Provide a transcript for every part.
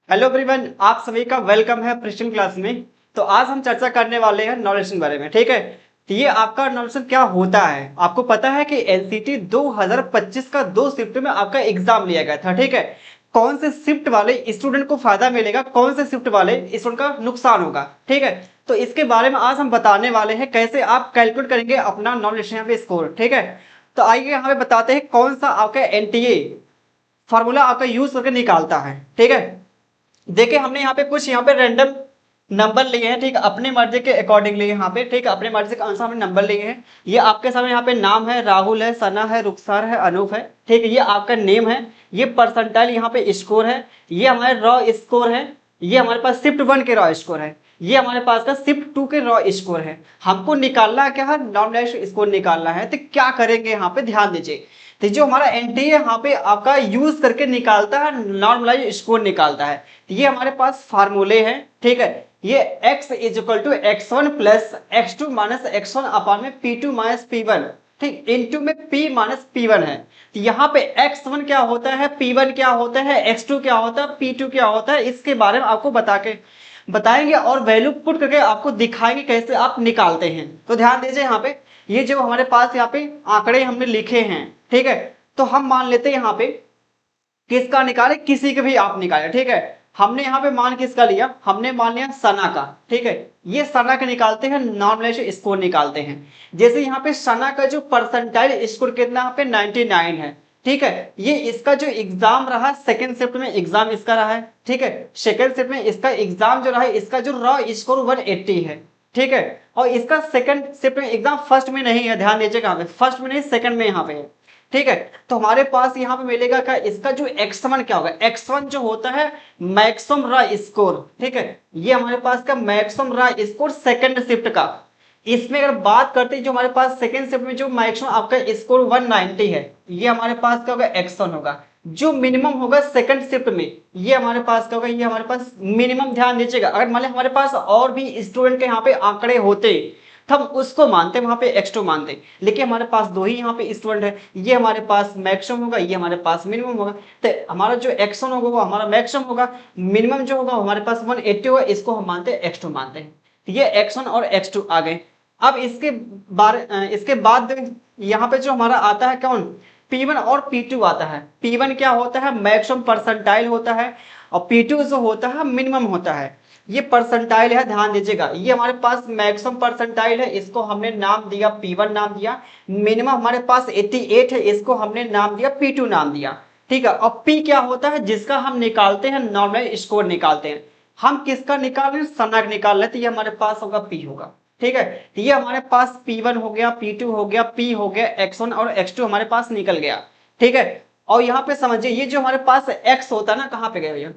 Hello everyone, आप सभी का वेलकम है प्रिस्टन क्लास में। तो आज हम चर्चा करने वाले हैं नॉलेज के बारे में। ठीक है, तो ये आपका नॉलेज क्या होता है। आपको पता है कि एनसीटी 2025 का 2 शिफ्ट में आपका एग्जाम लिया गया था। ठीक है, कौन से शिफ्ट वाले स्टूडेंट को फायदा मिलेगा, कौन से शिफ्ट वाले स्टूडेंट का नुकसान होगा। ठीक है, तो इसके बारे में आज हम बताने वाले हैं कैसे आप कैलकुलेट करेंगे अपना नॉलेज यहाँ पे स्कोर। ठीक है, तो आइए यहाँ पे बताते हैं कौन सा आपका एनटीए फॉर्मूला आपका यूज करके निकालता है। ठीक है, देखिए हमने यहाँ पे कुछ यहाँ पे रैंडम नंबर लिए हैं। ठीक है, अपने मर्जी के अकॉर्डिंगली यहाँ पे, ठीक है, अपने मर्जी के अनुसार हमने नंबर लिए हैं। ये आपके सामने यहाँ पे नाम है, राहुल है, सना है, रुखसार है, अनूप है। ठीक है, ये आपका नेम है। ये परसेंटाइल यहाँ पे स्कोर है। ये हमारे रॉ स्कोर है। ये हमारे पास शिफ्ट 1 के रॉ स्कोर है। ये हमारे पास का शिफ्ट 2 के रॉ स्कोर है। हमको निकालना क्या है, नॉर्मलाइज्ड स्कोर निकालना है। तो क्या करेंगे यहाँ पे ध्यान दीजिए। तो जो हमारा एनटीए यहाँ पे आपका यूज करके निकालता है, नॉर्मलाइज स्कोर निकालता है। ये हमारे पास फार्मूले हैं। ठीक है, ये x is equal to x1 plus x2 minus x1 upon में p2 माइनस p1। ठीक, इनटू में p माइनस p1 है। तो यहाँ पे x1 क्या होता है, p1 क्या होता है, x2 क्या होता है, p2 क्या होता है, इसके बारे में आपको बताएंगे और वैल्यू पुट करके आपको दिखाएंगे कैसे आप निकालते हैं। तो ध्यान दीजिए यहाँ पे, ये जो हमारे पास यहाँ पे आंकड़े हमने लिखे हैं। ठीक है, तो हम मान लेते हैं यहाँ पे किसका निकाले, किसी के भी आप निकाले। ठीक है, हमने यहाँ पे मान किसका लिया, हमने मान लिया सना का। ठीक है, ये सना का निकालते हैं, नॉर्मलाइज्ड स्कोर निकालते हैं। जैसे यहाँ पे सना का जो परसेंटाइल स्कोर कितना यहाँ पे 99 है। ठीक है, ये इसका जो एग्जाम रहा सेकंड शिफ्ट में, एग्जाम इसका रहा है। ठीक है, सेकंड शिफ्ट में इसका एग्जाम जो रहा है, इसका जो रॉ स्कोर 180 है। ठीक है, और इसका सेकंड शिफ्ट में एग्जाम फर्स्ट में नहीं है, ध्यान दीजिएगा, फर्स्ट में नहीं सेकंड में यहाँ पे है। ठीक है, तो हमारे पास यहाँ पे मिलेगा क्या, इसका जो x1 क्या होगा, x1 जो होता है मैक्सिमम रॉ स्कोर। ठीक है, ये हमारे पास का maximum raw score second shift का। इसमें अगर बात करते हैं जो हमारे पास सेकंड शिफ्ट में जो मैक्सिमम आपका स्कोर 190 है, ये हमारे पास क्या होगा, x1 होगा। जो मिनिमम होगा सेकंड शिफ्ट में, ये हमारे पास क्या होगा, ये हमारे पास मिनिमम। ध्यान दीजिएगा, अगर मान लीजिए हमारे पास और भी स्टूडेंट के यहाँ पे आंकड़े होते तो हम उसको मानते, वहां पे x2 मानते, लेकिन हमारे पास दो ही यहाँ पे स्टूडेंट है। ये हमारे पास मैक्सिमम होगा, ये हमारे पास मिनिमम होगा। तो हमारा जो x1 होगा वो हमारा मैक्सिमम होगा, मिनिमम जो होगा हमारे पास 180 होगा, इसको हम मानते हैं x2 मानते हैं। तो ये x1 और x2 आ गए। अब इसके बाद यहाँ पे जो हमारा आता है कौन, P1 और P2 आता है। P1 क्या होता है, मैक्सिमम परसेंटाइल होता है, और P2 जो होता है मिनिमम होता है। ये परसेंटाइल है, ध्यान दीजिएगा, ये हमारे पास मैक्सिमम परसेंटाइल है, इसको हमने नाम दिया P1 नाम दिया। मिनिमम हमारे पास 88 है, इसको हमने नाम दिया P2 नाम दिया। ठीक है, और P क्या होता है, जिसका हम निकालते हैं नॉर्मल स्कोर निकालते हैं। हम किसका निकाल रहे हैं, सना का निकाल रहे हैं, तो ये हमारे पास होगा P होगा। ठीक है, तो ये हमारे पास P1 हो गया, P2 हो गया, P हो गया, x1 और x2 हमारे पास निकल गया। ठीक है, और यहाँ पे समझिए ये जो हमारे पास x होता है ना, कहाँ पे गए भैया,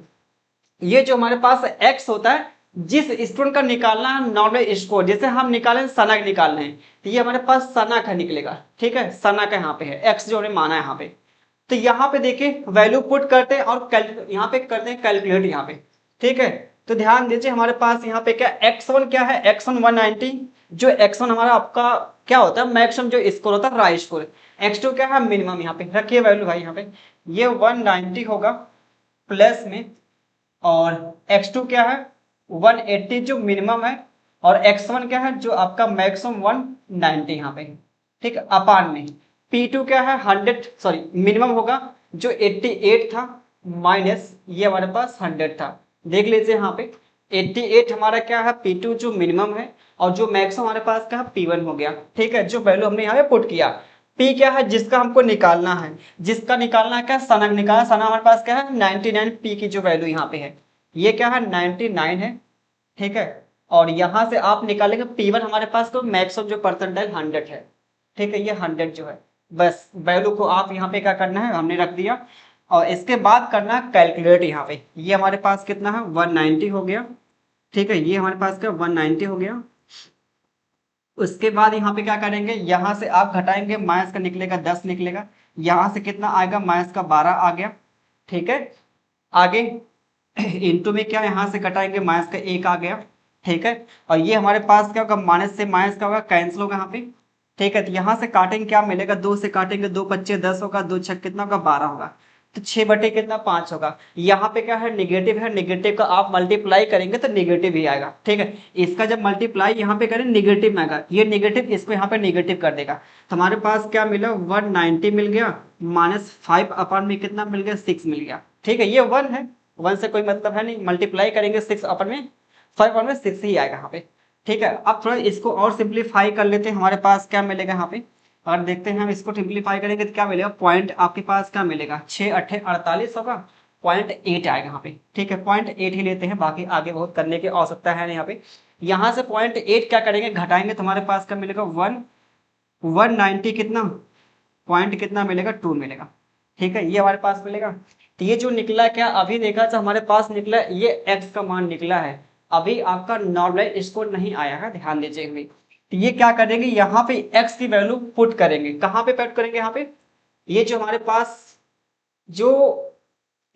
ये जो हमारे पास x होता है, जिस स्टूडेंट का निकालना है नॉर्मल स्कोर, जैसे हम निकालें सना का निकालना है, तो ये हमारे पास सना का निकलेगा। ठीक है, सना का यहाँ पे है, x जो हमने माना है यहाँ पे। तो यहाँ पे देखिए वैल्यू पुट करते हैं और यहाँ पे करते हैं कैलकुलेट यहाँ पे। ठीक है, तो ध्यान दीजिए हमारे पास यहाँ पे क्या x1 क्या है, x1 190, जो x1 हमारा आपका क्या होता है मैक्सिमम जो स्कोर होता है राइट स्कोर। x2 क्या है, मिनिमम। यहाँ पे रखिए वैल्यू भाई, यहाँ पे ये 190 होगा प्लस में, और x2 क्या है 180 जो मिनिमम है, और x1 क्या है जो आपका मैक्सिमम 190 यहाँ पे। ठीक है, अपान में P2 क्या है 100, सॉरी मिनिमम होगा जो 88 था, माइनस ये हमारे पास 100 था। देख लीजिए यहाँ पे 88 हमारा क्या है P2 जो मिनिमम है, और जो मैक्सिमम हमारे पास क्या है P1 हो गया। ठीक है, जो वैल्यू हमने यहाँ पे पुट किया। P क्या है, जिसका हमको निकालना है, जिसका निकालना है क्या, सना निकालना, सना हमारे पास क्या है 99, P की जो वैल्यू यहाँ पे है ये क्या है 99 है। ठीक है, और यहां से आप निकालेंगे P1 हमारे पास तो मैक्सिमम जो परसेंटाइल 100 है। ठीक है, ये 100 जो है, बस वैल्यू को आप यहाँ पे क्या करना है, हमने रख दिया, और इसके बाद करना है कैलकुलेट। यहाँ पे ये हमारे पास कितना है 190 हो गया। ठीक है, ये हमारे पास क्या 190 हो गया। उसके बाद यहाँ पे क्या करेंगे, यहाँ से आप घटाएंगे, माइनस का निकलेगा 10 निकलेगा, यहाँ से कितना आएगा माइनस का 12 आ गया। ठीक है, आगे इनटू में क्या, यहाँ से घटाएंगे माइनस का 1 आ गया। ठीक है, और ये हमारे पास क्या होगा, माइनस से माइनस का होगा कैंसिल होगा यहाँ पे। ठीक है, तो यहाँ से काटेंगे क्या मिलेगा, 2 से काटेंगे 2 25 10 होगा, 2 छक कितना होगा 12 होगा। तो 6 बटे कितना 5 होगा। यहाँ पे क्या है निगेटिव का आप मल्टीप्लाई करेंगे तो निगेटिव ही आएगा, ठीक है। इसका जब मल्टीप्लाई यहाँ पे करें निगेटिव में आएगा, ये निगेटिव इसको यहाँ पे निगेटिव कर देगा। तो हमारे पास क्या मिला 190 मिल गया, -5 अपन में कितना मिल गया 6 मिल गया, ठीक है। ये 1 है, 1 से कोई मतलब है नहीं, मल्टीप्लाई करेंगे 6 अपन में 5 अपन में 6 ही आएगा यहाँ पे, ठीक है। अब थोड़ा इसको और सिंप्लीफाई कर लेते हैं, हमारे पास क्या मिलेगा यहाँ पे, और देखते हैं हम इसको सिंप्लीफाई करेंगे तो क्या मिलेगा, पॉइंट आपके पास क्या मिलेगा 6 8 48 होगा, 0.8 आएगा यहाँ पे, ठीक है। 0.8 ही लेते हैं, बाकी आगे बहुत करने की आवश्यकता है नहीं यहाँ पे। यहाँ से 0.8 क्या करेंगे घटाएंगे तो हमारे पास क्या मिलेगा 190 कितना पॉइंट कितना मिलेगा 2 मिलेगा, ठीक है। ये हमारे पास मिलेगा। तो ये जो निकला क्या अभी देखा तो हमारे पास निकला ये x का मान निकला है, अभी आपका नॉर्मलाइज स्कोर नहीं आया है, ध्यान दीजिए भाई। तो ये क्या करेंगे यहाँ पे x की वैल्यू पुट करेंगे, कहाँ पे पुट करेंगे यहाँ पे, ये जो हमारे पास जो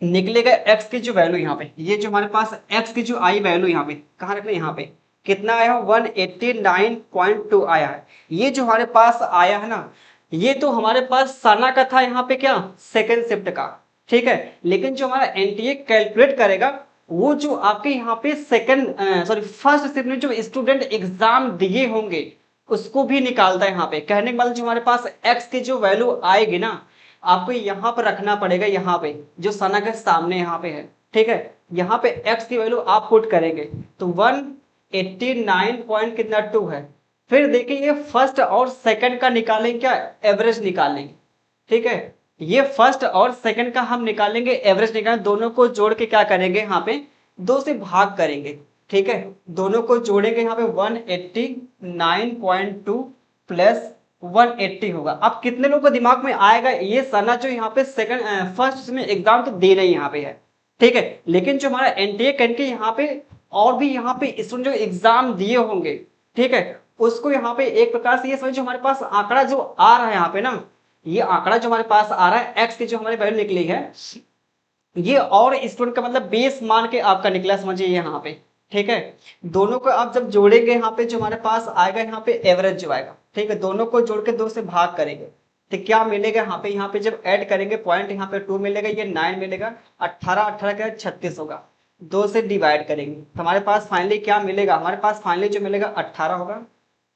निकलेगा x की जो वैल्यू यहाँ पे, ये जो हमारे पास x की जो आई वैल्यू यहाँ पे कहाँ रखना यहाँ पे कितना आया 189.2 आया है। ये जो हमारे पास आया है ना, ये तो हमारे पास सना का था यहाँ पे क्या सेकेंड शिफ्ट का, ठीक है। लेकिन जो हमारा एनटीए कैलकुलेट करेगा वो जो आपके यहाँ पे फर्स्ट शिफ्ट में जो स्टूडेंट एग्जाम दिए होंगे उसको भी निकालता है यहाँ पे। कहने के मतलब जो हमारे पास एक्स की जो वैल्यू आएगी ना आपको यहाँ पर रखना पड़ेगा, यहाँ पे जो सना के सामने यहाँ पे है, ठीक है। यहाँ पे एक्स की वैल्यू आप पुट करेंगे तो 189 पॉइंट कितना 2 है। फिर देखिए ये फर्स्ट और सेकंड का निकालेंगे क्या एवरेज निकालेंगे, ठीक है। ये फर्स्ट और सेकंड का हम निकालेंगे एवरेज निकालेंगे, दोनों को जोड़ के क्या करेंगे यहाँ पे 2 से भाग करेंगे, ठीक है। दोनों को जोड़ेंगे यहाँ पे 189.2 प्लस 180 होगा। अब कितने लोगों को दिमाग में आएगा ये सना जो यहाँ पे सेकंड फर्स्ट में एग्जाम तो देना ही यहाँ पे है, ठीक है। लेकिन जो हमारा एनटीए करके यहाँ पे और भी यहाँ पे स्टूडेंट जो एग्जाम दिए होंगे, ठीक है, उसको यहाँ पे एक प्रकार से ये समझो हमारे पास आंकड़ा जो आ रहा है यहाँ पे ना, ये आंकड़ा जो हमारे पास आ रहा है एक्स की जो हमारी वैल्यू निकली है ये और स्टूडेंट का मतलब बेस मान के आपका निकला समझिए यहाँ पे, ठीक है। दोनों को आप जब जोड़ेंगे यहाँ पे जो हमारे पास आएगा यहाँ पे एवरेज जो आएगा, ठीक है। दोनों को जोड़ के 2 से भाग करेंगे तो क्या मिलेगा यहाँ पे जब ऐड करेंगे पॉइंट यहाँ पे 2 मिलेगा, ये 9 मिलेगा, 18 का 36 होगा, 2 से डिवाइड करेंगे तो हमारे पास फाइनली क्या मिलेगा, हमारे पास फाइनली जो मिलेगा 18 होगा,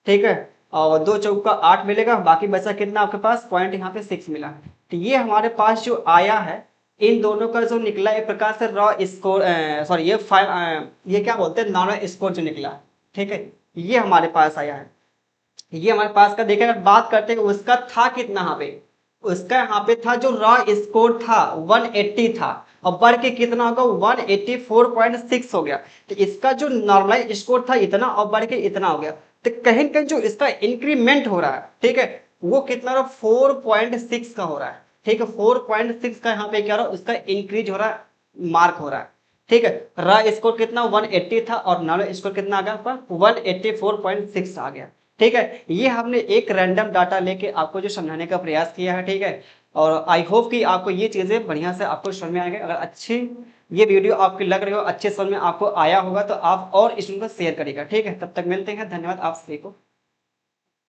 ठीक है। और 2 चौका 8 मिलेगा, बाकी बचा कितना आपके पास पॉइंट यहाँ पे 6 मिला। तो ये हमारे पास जो आया है इन दोनों का जो निकला एक प्रकार से रॉ स्कोर ये क्या बोलते हैं नॉर्मल स्कोर जो निकला, ठीक है। ये हमारे पास आया है, ये हमारे पास का देखें अगर बात करते हैं उसका था कितना यहाँ पे, उसका यहाँ पे था जो रॉ स्कोर था 180 था और बढ़ के कितना होगा 184.6 हो गया। तो इसका जो नॉर्मलाइज स्कोर था इतना और बढ़ के इतना हो गया, तो कहीं कहीं जो इसका इंक्रीमेंट हो रहा है, ठीक है, वो कितना रहा 4.6 का हो रहा है, ठीक है। 4.6 का यहाँ पे क्या रहा उसका इंक्रीज हो रहा है, मार्क हो रहा है, ठीक है। रॉ स्कोर कितना 180 था और नॉर्मल स्कोर कितना आ गया आपका 184.6 आ गया, ठीक है। ये हमने एक रैंडम डाटा लेके आपको जो समझाने का प्रयास किया है, ठीक है। और आई होप कि आपको ये चीजें बढ़िया से आपको समझ में आएंगे। अगर अच्छी ये वीडियो आपकी लग रही हो अच्छे समझ में आपको आया होगा तो आप और इसको शेयर करिएगा, ठीक है। तब तक मिलते हैं, धन्यवाद आप सभी को।